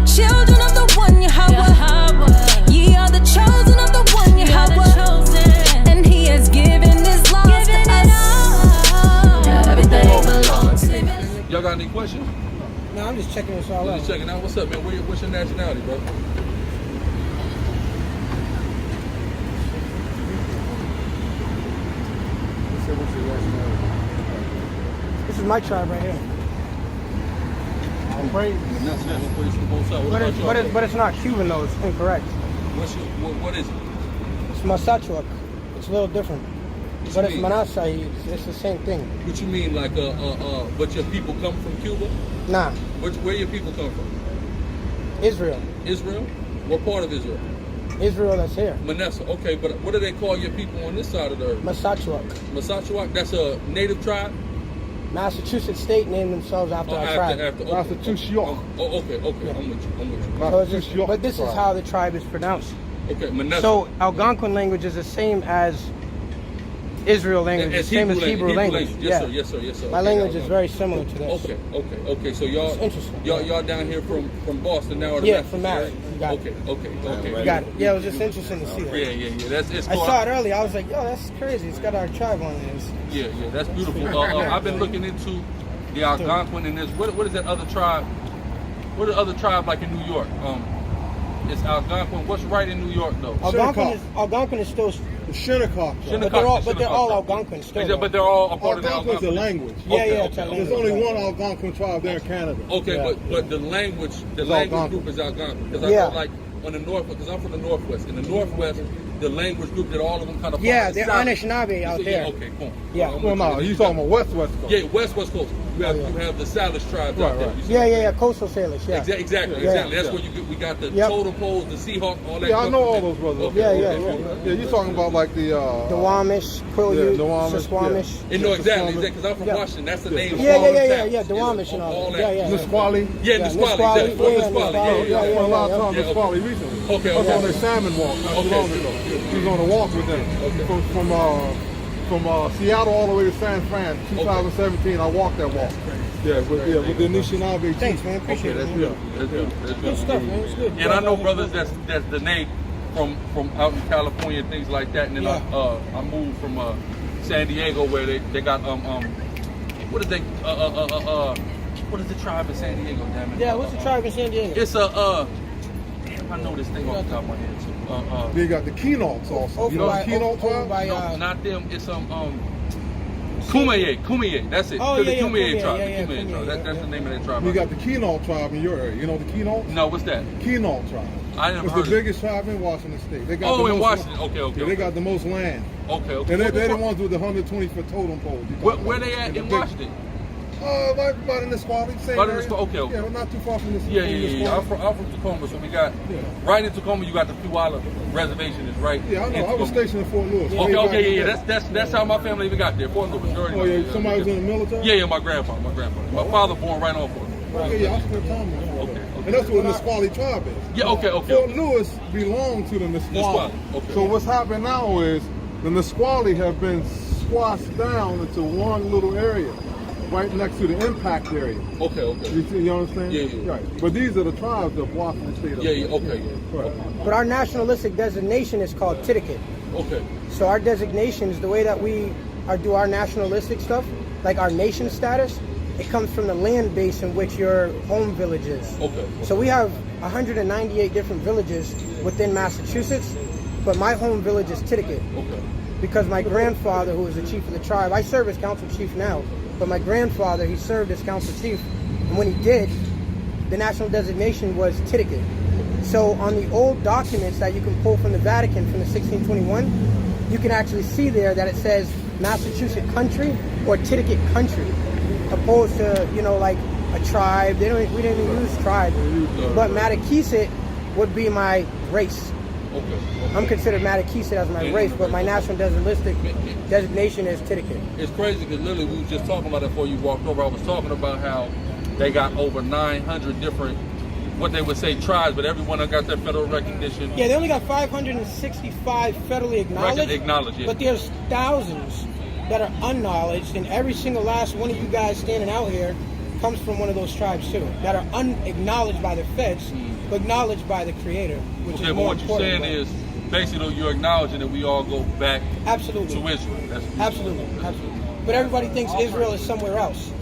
children of the one Yahweh. Ye are the chosen of the one Yahweh. And he has given his laws to us. Everything belongs to him. Y'all got any questions? No, I'm just checking this all out. Just checking out. What's up, man? What's your nationality, bro? This is my tribe right here. But it's not Cuban though. It's incorrect. What is it? It's Massachusetts. It's a little different. But it's Manasseh. It's the same thing. What you mean, like but your people come from Cuba? Nah. Where your people come from? Israel. Israel? What part of Israel? Israel that's here. Manasseh. Okay, but what do they call your people on this side of the earth? Massachusetts. Massachusetts? That's a native tribe? Massachusetts state named themselves after our tribe. Massachusetts. Okay. Yeah. I'm with you. But this is how the tribe is pronounced. Okay, Manasseh. So Algonquin language is the same as Israel language, the same as Hebrew language. Yes, sir. My language is very similar to this. Okay. So y'all down here from Boston now? Yeah, from Maryland. Okay. You got it. Yeah, it was just interesting to see that. Yeah. I saw it earlier. I was like, yo, that's crazy. It's got our tribe on it. Yeah, that's beautiful. I've been looking into the Algonquin and this. What is that other tribe? What are the other tribes like in New York? It's Algonquin. What's right in New York though? Algonquin is still the Shinnecock. But they're all Algonquin still. But they're all a part of the Algonquin's a language. Yeah. There's only one Algonquin tribe there in Canada. Okay, but the language group is Algonquin. Because I know, like on the north, because I'm from the Northwest. In the Northwest, the language group that all of them kind of they're Anishinaabe out there. Okay, cool. Yeah. Well, no, you talking about West Coast? Yeah, West Coast. You have the Salish tribes out there. Yeah, coastal Salish. Yeah. Exactly. That's where we got the totem poles, the Seahawk, all that. Yeah, I know all those brothers. Yeah. You're talking about like the Wamish, Quileute, Squamish. No, exactly. Because I'm from Washington. That's the name. Yeah. The Wamish and all that. Yeah. Nisqually. Yeah, Nisqually. Yeah. A lot of time Nisqually recently. Okay. I was on their salmon walk not too long ago. He was on a walk with them from Seattle all the way to San Fran. 2017, I walked that walk. Yeah, with the Anishinaabe. Thanks, man. Appreciate it. That's good stuff, man. It's good. And I know, brothers, that's the name from out in California and things like that. And then I moved from San Diego where they got what is the tribe in San Diego? Damn it. Yeah, what's the tribe in San Diego? It's I know this thing off the top of my head too. They got the Kenots also. You know the Kenot tribe? No, not them. It's Kumeyaay. That's it. Oh, the Kumeyaay tribe. Kumeyaay tribe. That's the name of that tribe. You got the Kenot tribe in your area. You know the Kenots? No, what's that? Kenot tribe. I never heard It's the biggest tribe in Washington State. They got in Washington. Okay. They got the most land. Okay. And they're the ones with the 120-foot totem poles. Where they at in Washington? About in Nisqually. Okay. Yeah, we're not too far from this. Yeah. I'm from Tacoma, so we got right in Tacoma. You got the Puyallup Reservation is right. Yeah, I know. I was stationed in Fort Lewis. Okay. That's how my family even got there. Fort Lewis. Oh yeah, somebody was in the military. Yeah, my grandpa. My father born right on Fort Lewis. Okay, yeah, I spent time in Fort Lewis. And that's what the Nisqually tribe is. Yeah, okay. Fort Lewis belonged to the Nisqually. Okay. So what's happened now is the Nisqually have been squashed down into one little area. Right next to the impact area. Okay. You understand? Yeah. Right. But these are the tribes of Washington State. Okay. Right. But our nationalistic designation is called Titicate. Okay. So our designations, the way that we do our nationalistic stuff, like our nation status, it comes from the land base in which your home village is. Okay. So we have 198 different villages within Massachusetts, but my home village is Titicate. Okay. Because my grandfather, who was the chief of the tribe, I serve as council chief now, but my grandfather, he served as council chief, and when he did, the national designation was Titicate. So on the old documents that you can pull from the Vatican from the 1621, you can actually see there that it says Massachusetts country or Titicate country, opposed to, like a tribe. We didn't even use tribe, but Matakeesit would be my race. Okay. I'm considered Matakeesit as my race, but my national designation is Titicate. It's crazy because literally we were just talking about it before you walked over. I was talking about how they got over 900 different, what they would say tribes, but everyone got their federal recognition. Yeah, they only got 565 federally acknowledged. Yeah. But there's thousands that are unknowledged, and every single last one of you guys standing out here comes from one of those tribes too, that are unacknowledged by the feds, but acknowledged by the Creator, which Okay, is but more what you're important. saying is basically you're acknowledging that we all go back Absolutely. to Israel. That's Absolutely. But everybody thinks Israel is somewhere else.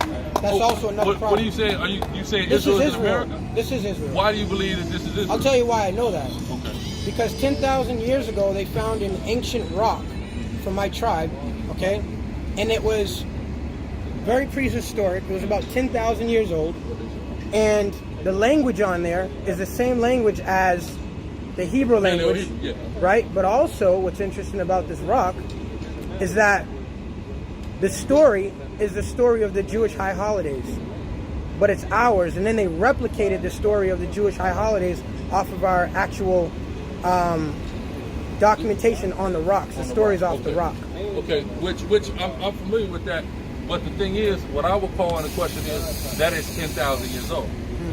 That's also another problem. What are you saying? Are you saying This Israel is is in Israel. America? This is Israel. Why do you believe that this is Israel? I'll tell you why I know that. Okay. Because 10,000 years ago, they found an ancient rock from my tribe, okay? And it was very prehistoric. It was about 10,000 years old. And the language on there is the same language as the Hebrew language, right? But also, what's interesting about this rock is that the story is the story of the Jewish high holidays, but it's ours. And then they replicated the story of the Jewish high holidays off of our actual documentation on the rocks. The story's off the rock. Okay, which I'm familiar with that. But the thing is, what I would call in the question is that is 10,000 years old.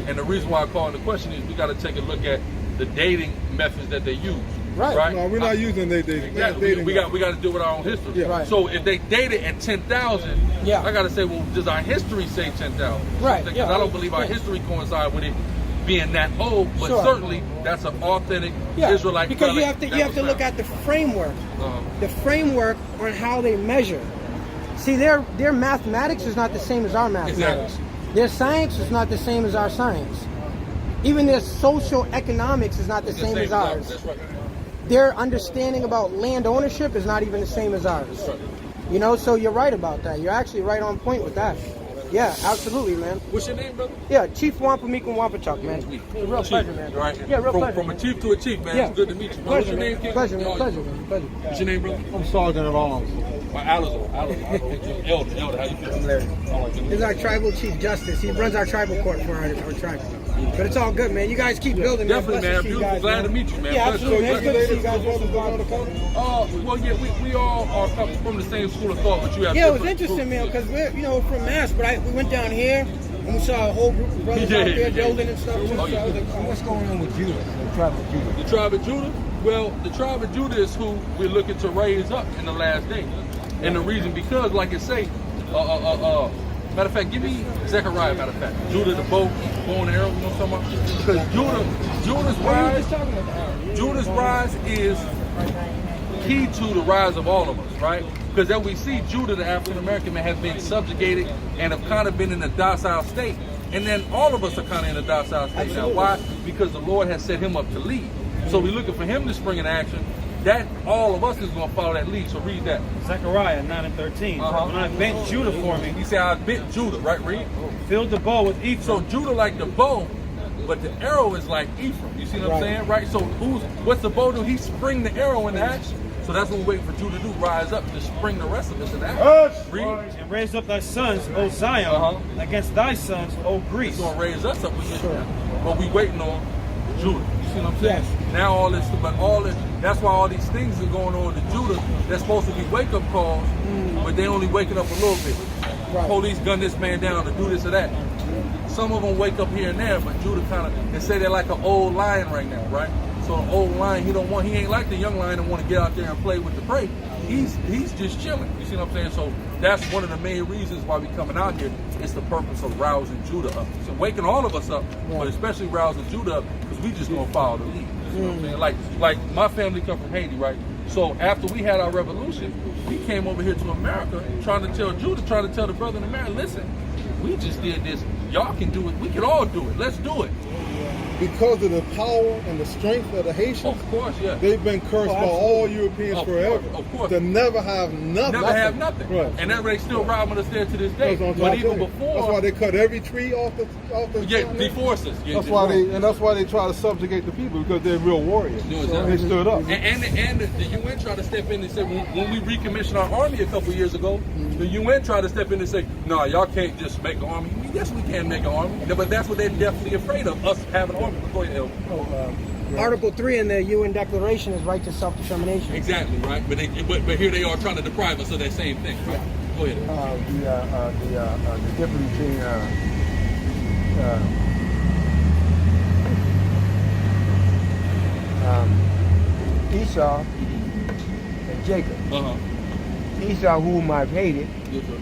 And the reason why I call in the question is we got to take a look at the dating methods that they use. Right. No, we're not using they dating. Exactly. We got to deal with our own history. Yeah. Right. So if they dated at 10,000, Yeah. I got to say, well, does our history say 10,000? Right. Because Yeah. I don't believe our history coincides with it being that old. But Sure. certainly that's an authentic Yeah, Israelite. because you relic have to that was look found. at the framework, Uh-huh. the framework on how they measure. See, their mathematics is not the same as our mathematics. Exactly. Their science is not the same as our science. Even their social economics is not the same as ours. That's right. Their understanding about land ownership is not even the same as ours. That's right. You know, so you're right about that. You're actually right on point with that. Yeah, absolutely, man. What's your name, brother? Yeah, Chief Wampamikum Wampachuk, man. It's a real pleasure, man. Right. Yeah, real pleasure. From a chief to a chief, man. Yeah. It's good to meet you. What's your name, King? Pleasure, man. Pleasure, man. Pleasure. What's your name, brother? I'm Sergeant at Arms. Elder, how you feel? This is our tribal chief justice. He runs our tribal court for our tribe. But it's all good, man. You guys keep building, man. Definitely, man. Blessed to see you Beautiful. guys, Glad to meet you, man. Yeah, Pleasure. absolutely, man. It's good to see you guys. Well, yeah, we all are from the same school of thought, but you have Yeah, it was different interesting, man, groups. because we're from Mass, but we went down here and we saw a whole group of brothers out there building and stuff too. Oh, yeah. So I was like, What's going on with Judah, the tribe of Judah? The tribe of Judah? Well, the tribe of Judah is who we're looking to raise up in the last days. And the reason, because, like it say, matter of fact, give me Zechariah, matter of fact. Judah, the bow and arrow, you know what I'm talking about? Because Judah's rise is key to the rise of all of us, right? Because as we see, Judah, the African American man, has been subjugated and have kind of been in a docile state. And then all of us are kind of in a docile state now. Why? Because the Lord has set him up to lead. So we're looking for him to spring in action. That all of us is going to follow that lead. So read that. Zechariah 9:13. Uh-huh. When I bent Judah for me, He said, I bent Judah, right? Read. filled the bow with Ephraim. So Judah like the bow, but the arrow is like Ephraim. You see what I'm saying? Right? So what's the bow do? He spring the arrow into action. So that's what we're waiting for Judah to do. Rise up to spring the rest of us into action. Read. and raise up thy sons, O Zion, against thy sons, O Greece. He's going to raise us up again. But we waiting on Judah. You see what I'm saying? Now all this, that's why all these things are going on to Judah. They're supposed to be wake-up calls, but they only waking up a little bit. Right. Police gun this man down to do this or that. Some of them wake up here and there, but Judah kind of, they say they're like an old lion right now, right? So an old lion, he ain't like the young lion that want to get out there and play with the prey. He's just chilling. You see what I'm saying? So that's one of the main reasons why we coming out here. It's the purpose of rousing Judah up. So waking all of us up, but especially rousing Judah up, because we just gonna follow the lead. You see what I'm saying? Like my family come from Haiti, right? So after we had our revolution, we came over here to America trying to tell Judah, trying to tell the brother in America, listen, we just did this. Y'all can do it. We can all do it. Let's do it. Because of the power and the strength of the Haitians, Of course, yeah. they've been cursed by all Europeans forever. Of course. To never have nothing. Never have nothing. Right. And they still robbing us there to this day. That's what I'm But trying to even tell you. before, That's why they cut every tree off the deforce us. Yeah, That's why they try to subjugate the people, because they're real warriors. No, So they stood up. And the UN tried to step in and say, when we recommissioned our army a couple years ago, the UN tried to step in and say, no, y'all can't just make an army. Yes, we can make an army. But that's what they're definitely afraid of, us having an army. Go ahead, Elder. Article 3 in the UN Declaration is right to self-determination. Exactly, right? But here they are trying to deprive us of that same thing. Right? Go ahead. The difference between Esau and Jacob. Uh-huh. Esau, whom I've hated, Yes, sir.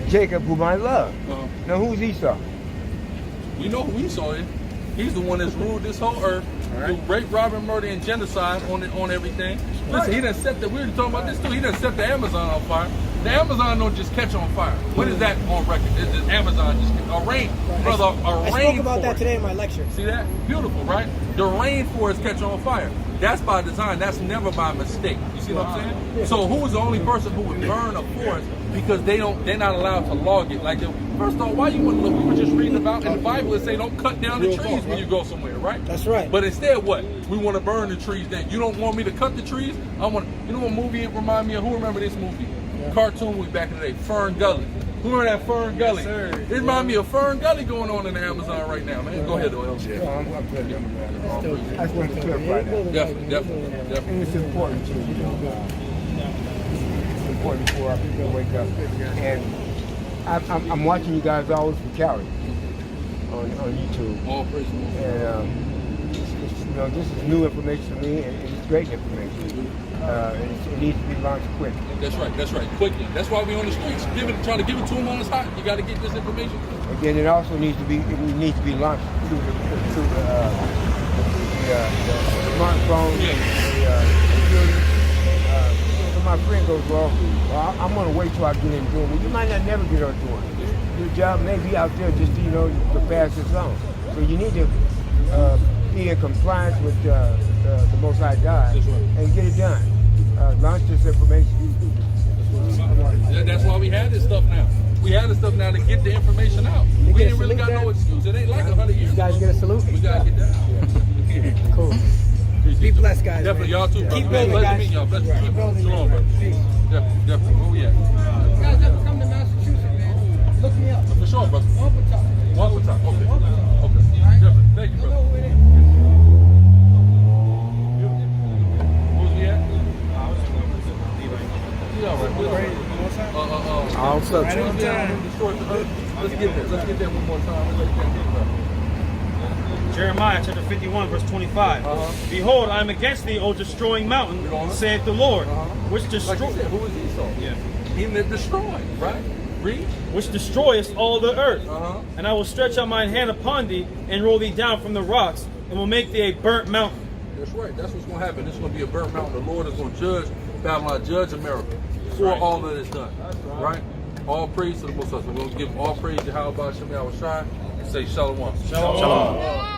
Jacob, whom I love. Now, who's Esau? We know who Esau is. He's the one that's ruled this whole earth through rape, robbery, murder, and genocide on everything. Listen, he done set the, we were talking about this too, he done set the Amazon on fire. The Amazon don't just catch on fire. When is that on record? It's Amazon just a rain, brother, I spoke about that today in my lecture. See that? Beautiful, right? The rainforest catch on fire. That's by design. That's never by mistake. You see what I'm saying? So who is the only person who would burn a forest because they're not allowed to log it? Like, first of all, why you want to look? We were just reading about in the Bible, it say don't cut down the trees when you go somewhere, right? That's right. But instead, what? We want to burn the trees down. You don't want me to cut the trees? I want. You know what movie it remind me of? Who remember this movie? Cartoon movie back in the day, Fern Gully. Who remember that Fern Gully? Yes, it reminds me of Fern Gully going on in the Amazon right now, man. Go ahead, though. Yeah. I'm good. I just wanted to clarify that. Definitely. And it's important too, you know. It's important for our people to wake up. And I'm watching you guys always from Cali on YouTube. All praise the Lord. And you know, this is new information to me, and it's great information. It needs to be launched quick. That's right, quickly. That's why we're on the streets, trying to give it to them on the hot. You got to get this information. Again, it also needs to be launched through the smartphone, the computer. So my friend goes, well, I'm going to wait till I get in doing it. You might not never get on doing it. Your job may be out there just to pass this on. So you need to be in compliance with the Most High God and get it done. Launch this information. That's why we had this stuff now. We had this stuff now to get the information out. We didn't really got no excuse. It ain't like 100 years. You guys get a salute? We got to get that. Cool. Be blessed, guys. Definitely, y'all too. Keep Blessed building, to guys. meet y'all. Blessed to Keep building. Shalom, brother. Peace. Definitely. Where we at? You guys have to come to Massachusetts, man. Look me up. For sure, brother. One for time. One more time. Okay. Definitely. Thank you, brother. Where's we at? Yeah, all right. What's up? Right on time. Let's get there one more time. Jeremiah chapter 51, verse 25. Behold, I am against thee, O destroying mountain, saith the Lord, which destroy. Like you said, who is Esau? Yeah. He meant destroy, right? Read. Which destroyest all the earth. And I will stretch out mine hand upon thee, and roll thee down from the rocks, and will make thee a burnt mountain. That's right. That's what's going to happen. This is going to be a burnt mountain. The Lord is going to judge Babylon, judge America before all of this done. Right? All praise to the Most High. We're going to give all praise to Yahweh Shem Yahushai and say Shalom. Shalom.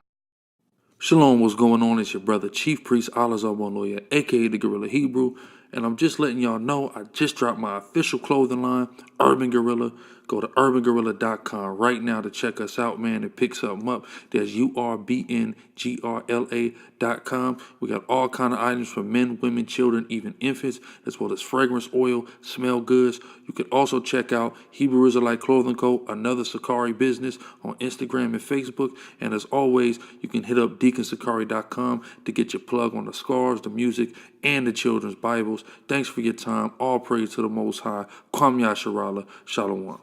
Shalom, what's going on? It's your brother, Chief Priest Alazar Lawyer, aka the Gorilla Hebrew, and I'm just letting y'all know I just dropped my official clothing line, Urban Gorilla. Go to urbangorilla.com right now to check us out, man, and pick something up. There's urbngrla.com. We got all kind of items for men, women, children, even infants, as well as fragrance oil, smell goods. You can also check out Hebrew Israelite Clothing Co., another Sicarii business, on Instagram and Facebook. And as always, you can hit up deaconsicarii.com to get your plug on the scarves, the music, and the children's Bibles. Thanks for your time. All praise to the Most High. Kwam Yasharala. Shalom.